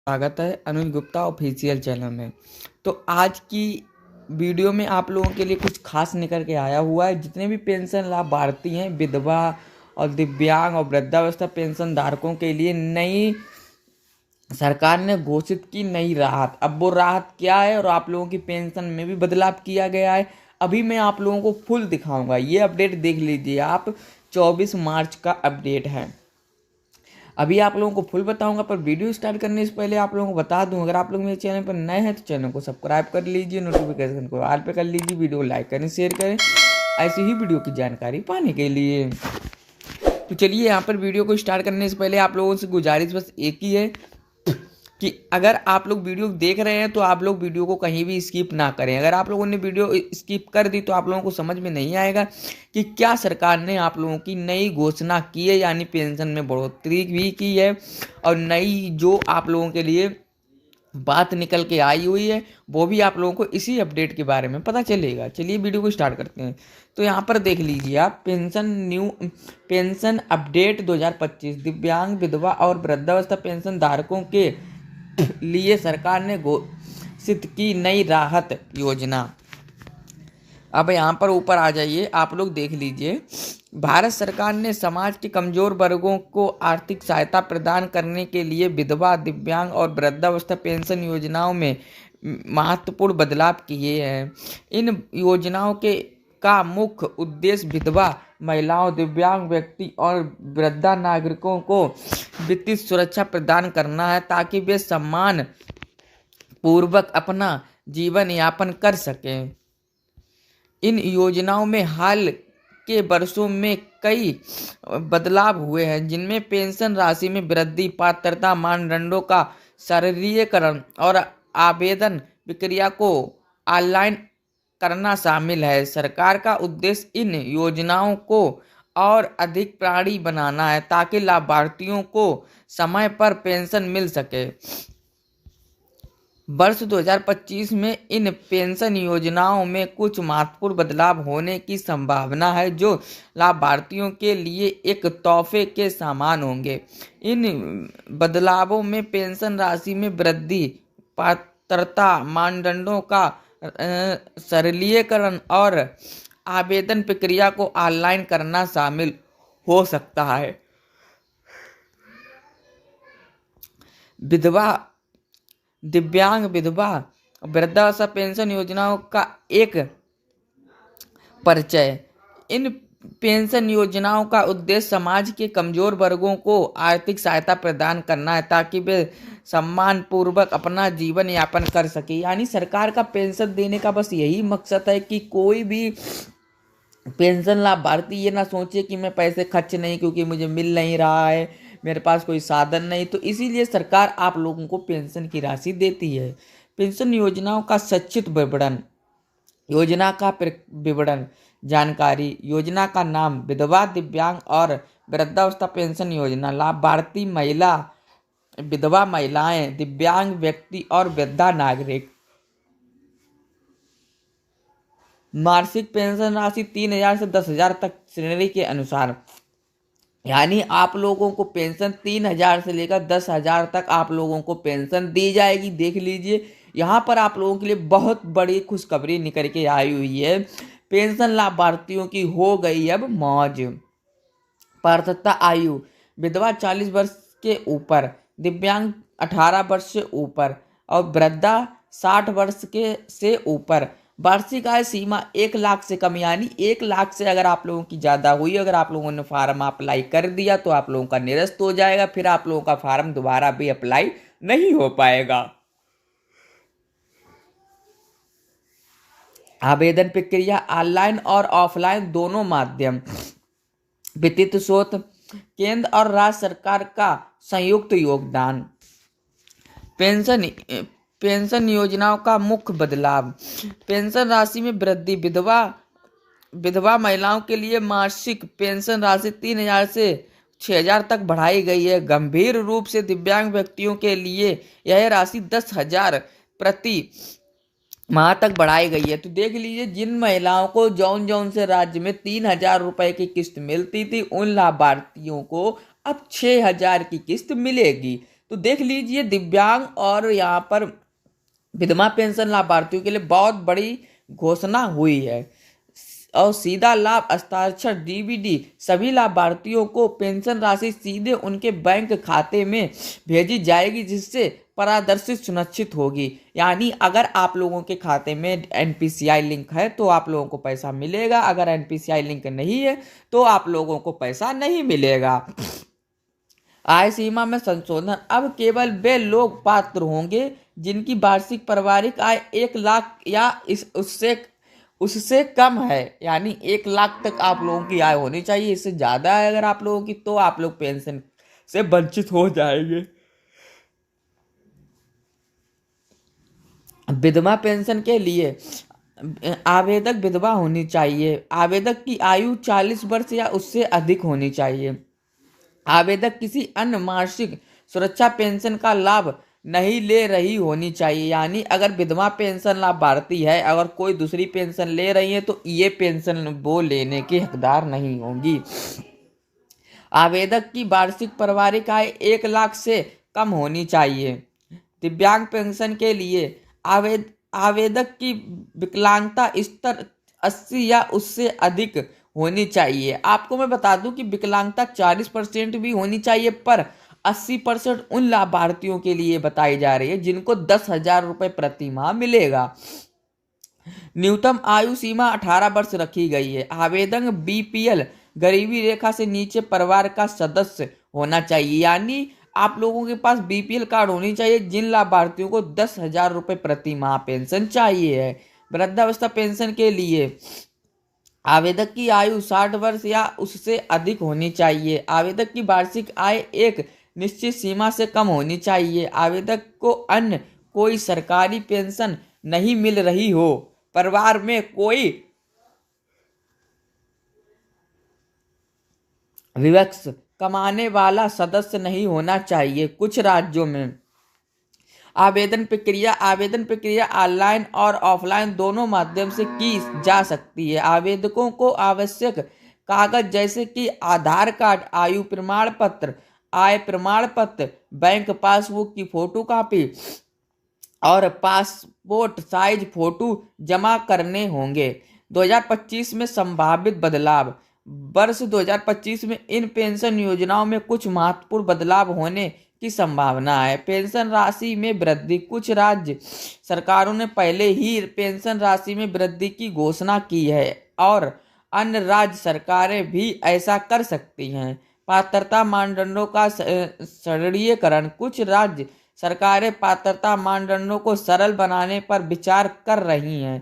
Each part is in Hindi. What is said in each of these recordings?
स्वागत है अनुज गुप्ता ऑफिशियल चैनल में। तो आज की वीडियो में आप लोगों के लिए कुछ खास निकल के आया हुआ है। जितने भी पेंशन लाभार्थी हैं, विधवा और दिव्यांग और वृद्धावस्था पेंशन धारकों के लिए नई सरकार ने घोषित की नई राहत। अब वो राहत क्या है और आप लोगों की पेंशन में भी बदलाव किया गया है, अभी मैं आप लोगों को फुल दिखाऊंगा। ये अपडेट देख लीजिए आप, 24 मार्च का अपडेट है। अभी आप लोगों को फुल बताऊंगा, पर वीडियो स्टार्ट करने से पहले आप लोगों को बता दूं, अगर आप लोग मेरे चैनल पर नए हैं तो चैनल को सब्सक्राइब कर लीजिए, नोटिफिकेशन को ऑल पे कर लीजिए, वीडियो को लाइक करें, शेयर करें ऐसी ही वीडियो की जानकारी पाने के लिए। तो चलिए यहाँ पर वीडियो को स्टार्ट करने से पहले आप लोगों से गुजारिश बस एक ही है कि अगर आप लोग वीडियो देख रहे हैं तो आप लोग वीडियो को कहीं भी स्किप ना करें। अगर आप लोगों ने वीडियो स्किप कर दी तो आप लोगों को समझ में नहीं आएगा कि क्या सरकार ने आप लोगों की नई घोषणा की है, यानी पेंशन में बढ़ोतरी भी की है और नई जो आप लोगों के लिए बात निकल के आई हुई है वो भी आप लोगों को इसी अपडेट के बारे में पता चलेगा। चलिए वीडियो को स्टार्ट करते हैं। तो यहाँ पर देख लीजिए आप, पेंशन अपडेट 2025 दिव्यांग, विधवा और वृद्धावस्था पेंशन धारकों के लिए सरकार ने घोषित की नई राहत योजना। अब यहाँ पर ऊपर आ जाइए, आप लोग देख लीजिए। भारत सरकार ने समाज के कमजोर वर्गों को आर्थिक सहायता प्रदान करने के लिए विधवा, दिव्यांग और वृद्धावस्था पेंशन योजनाओं में महत्वपूर्ण बदलाव किए हैं। इन योजनाओं का मुख्य उद्देश्य विधवा महिलाओं, दिव्यांग व्यक्ति और वृद्धा नागरिकों को वित्तीय सुरक्षा प्रदान करना है ताकि वे सम्मान पूर्वक अपना जीवन यापन कर सकें। इन योजनाओं में हाल के वर्षों में कई बदलाव हुए हैं, जिनमें पेंशन राशि में वृद्धि, पात्रता मानदंडों का सरलीकरण और आवेदन प्रक्रिया को ऑनलाइन करना शामिल है। सरकार का उद्देश्य इन योजनाओं को और अधिक प्रभावी बनाना है ताकि लाभार्थियों को समय पर पेंशन मिल सके। वर्ष 2025 में इन पेंशन योजनाओं में कुछ महत्वपूर्ण बदलाव होने की संभावना है जो लाभार्थियों के लिए एक तोहफे के समान होंगे। इन बदलावों में पेंशन राशि में वृद्धि, पात्रता मानदंडों का सरलीकरण और आवेदन प्रक्रिया को ऑनलाइन करना शामिल हो सकता है। विधवा, दिव्यांग, विधवा, वृद्धावस्था पेंशन योजनाओं का एक परिचय। इन पेंशन योजनाओं का उद्देश्य समाज के कमजोर वर्गों को आर्थिक सहायता प्रदान करना है ताकि वे सम्मान पूर्वक अपना जीवन यापन कर सके। यानी सरकार का पेंशन देने का बस यही मकसद है कि कोई भी पेंशन लाभार्थी ये ना सोचे कि मैं पैसे खर्च नहीं, क्योंकि मुझे मिल नहीं रहा है, मेरे पास कोई साधन नहीं, तो इसीलिए सरकार आप लोगों को पेंशन की राशि देती है। पेंशन योजनाओं का संक्षिप्त विवरण। योजना का विवरण जानकारी। योजना का नाम विधवा, दिव्यांग और वृद्धावस्था पेंशन योजना। लाभार्थी महिला, विधवा महिलाएं, दिव्यांग व्यक्ति और वृद्धा नागरिक। मासिक पेंशन राशि 3,000 से 10,000 तक श्रेणी के अनुसार। यानी आप लोगों को पेंशन 3,000 से लेकर 10,000 तक आप लोगों को पेंशन दी जाएगी। देख लीजिए यहाँ पर आप लोगों के लिए बहुत बड़ी खुशखबरी निकल के आई हुई है। पेंशन लाभार्थियों की हो गई अब मौज। पात्रता आयु, विधवा 40 वर्ष के ऊपर, दिव्यांग 18 वर्ष से ऊपर और वृद्धा 60 वर्ष के से ऊपर। वार्षिक आय सीमा 1 लाख से कम, यानी 1 लाख से अगर आप लोगों की ज़्यादा हुई, अगर आप लोगों ने फार्म अप्लाई कर दिया तो आप लोगों का निरस्त हो जाएगा, फिर आप लोगों का फार्म दोबारा भी अप्लाई नहीं हो पाएगा। आवेदन प्रक्रिया ऑनलाइन और ऑफलाइन दोनों माध्यम। वित्तीय स्रोत, केंद्र और राज्य सरकार का संयुक्त योगदान। पेंशन योजनाओं का मुख्य बदलाव। पेंशन राशि में वृद्धि। विधवा महिलाओं के लिए मासिक पेंशन राशि 3,000 से 6,000 तक बढ़ाई गई है। गंभीर रूप से दिव्यांग व्यक्तियों के लिए यह राशि 10,000 प्रति माह तक बढ़ाई गई है। तो देख लीजिए, जिन महिलाओं को जौन से राज्य में 3,000 रुपए की किस्त मिलती थी, उन लाभार्थियों को अब 6,000 की किस्त मिलेगी। तो देख लीजिए, दिव्यांग और यहाँ पर विधवा पेंशन लाभार्थियों के लिए बहुत बड़ी घोषणा हुई है। और सीधा लाभ हस्ताक्षर डीबीडी सभी लाभार्थियों को पेंशन राशि सीधे उनके बैंक खाते में भेजी जाएगी, जिससे पारदर्शिता सुनिश्चित होगी। यानी अगर आप लोगों के खाते में एनपीसीआई लिंक है तो आप लोगों को पैसा मिलेगा, अगर एनपीसीआई लिंक नहीं है तो आप लोगों को पैसा नहीं मिलेगा। आय सीमा में संशोधन, अब केवल वे लोग पात्र होंगे जिनकी वार्षिक पारिवारिक आय 1 लाख या उससे कम है। यानी 1 लाख तक आप लोगों की आय होनी चाहिए। इससे ज्यादा है अगर आप लोगों की तो आप लोग पेंशन से वंचित हो जाएंगे। विधवा पेंशन के लिए आवेदक विधवा होनी चाहिए। आवेदक की आयु 40 वर्ष या उससे अधिक होनी चाहिए। आवेदक किसी अन्य मासिक सुरक्षा पेंशन का लाभ नहीं ले रही होनी चाहिए। यानी अगर विधवा पेंशन लाभार्थी है, अगर कोई दूसरी पेंशन ले रही है तो ये पेंशन वो लेने के हकदार नहीं होंगी। आवेदक की वार्षिक पारिवारिक आय 1 लाख से कम होनी चाहिए। दिव्यांग पेंशन के लिए आवेदक की विकलांगता स्तर 80 या उससे अधिक होनी चाहिए। आपको मैं बता दूं कि विकलांगता 40% भी होनी चाहिए, पर 80% उन लाभार्थियों के लिए बताई जा रही है जिनको 10,000 रुपये प्रति माह मिलेगा। न्यूनतम आयु सीमा 18 वर्ष रखी गई है। आवेदन बीपीएल गरीबी रेखा से नीचे परिवार का सदस्य होना चाहिए। यानी आप लोगों के पास बीपीएल कार्ड होनी चाहिए जिन लाभार्थियों को 10,000 रुपये प्रति माह पेंशन चाहिए है। वृद्धावस्था पेंशन के लिए आवेदक की आयु 60 वर्ष या उससे अधिक होनी चाहिए। आवेदक की वार्षिक आय एक निश्चित सीमा से कम होनी चाहिए। आवेदक को अन्य कोई सरकारी पेंशन नहीं मिल रही हो, परिवार में कोई विवश कमाने वाला सदस्य नहीं होना चाहिए। कुछ राज्यों में आवेदन प्रक्रिया ऑनलाइन और ऑफलाइन दोनों माध्यम से की जा सकती है। आवेदकों को आवश्यक कागज जैसे कि आधार कार्ड, आयु प्रमाण पत्र, आय प्रमाण पत्र, बैंक पासबुक की फोटो कॉपी और पासपोर्ट साइज फोटो जमा करने होंगे। 2025 में संभावित बदलाव। वर्ष 2025 में इन पेंशन योजनाओं में कुछ महत्वपूर्ण बदलाव होने की संभावना है। पेंशन राशि में वृद्धि। कुछ राज्य सरकारों ने पहले ही पेंशन राशि में वृद्धि की घोषणा की है और अन्य राज्य सरकारें भी ऐसा कर सकती हैं। पात्रता मानदंडों का सरलीकरण। कुछ राज्य सरकारें पात्रता मानदंडों को सरल बनाने पर विचार कर रही हैं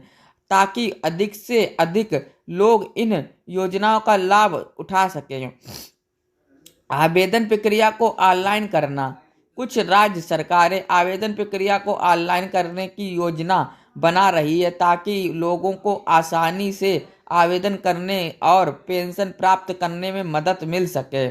ताकि अधिक से अधिक लोग इन योजनाओं का लाभ उठा सकें। आवेदन प्रक्रिया को ऑनलाइन करना। कुछ राज्य सरकारें आवेदन प्रक्रिया को ऑनलाइन करने की योजना बना रही है ताकि लोगों को आसानी से आवेदन करने और पेंशन प्राप्त करने में मदद मिल सके।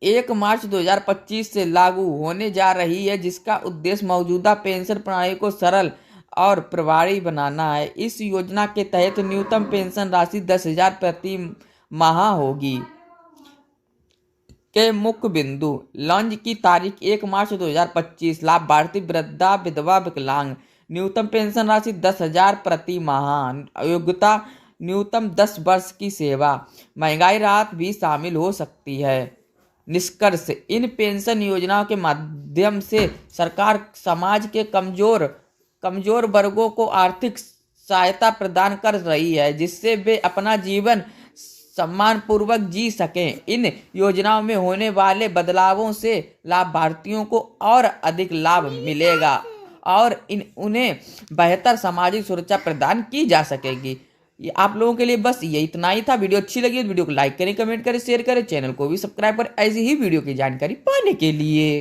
1 मार्च 2025 से लागू होने जा रही है, जिसका उद्देश्य मौजूदा पेंशन प्रणाली को सरल और प्रभावी बनाना है। इस योजना के तहत न्यूनतम पेंशन राशि 10,000 प्रति माह होगी। के मुख्य बिंदु। लॉन्च की तारीख 1 मार्च 2025। लाभार्थी वृद्धा, विधवा, विकलांग। न्यूनतम पेंशन राशि 10,000 प्रति माह। योग्यता न्यूनतम 10 वर्ष की सेवा। महंगाई राहत भी शामिल हो सकती है। निष्कर्ष, इन पेंशन योजनाओं के माध्यम से सरकार समाज के कमजोर वर्गों को आर्थिक सहायता प्रदान कर रही है, जिससे वे अपना जीवन सम्मानपूर्वक जी सकें। इन योजनाओं में होने वाले बदलावों से लाभार्थियों को और अधिक लाभ मिलेगा और उन्हें बेहतर सामाजिक सुरक्षा प्रदान की जा सकेगी। ये आप लोगों के लिए बस ये इतना ही था। वीडियो अच्छी लगी तो वीडियो को लाइक करें, कमेंट करें, शेयर करें, चैनल को भी सब्सक्राइब करें ऐसी ही वीडियो की जानकारी पाने के लिए।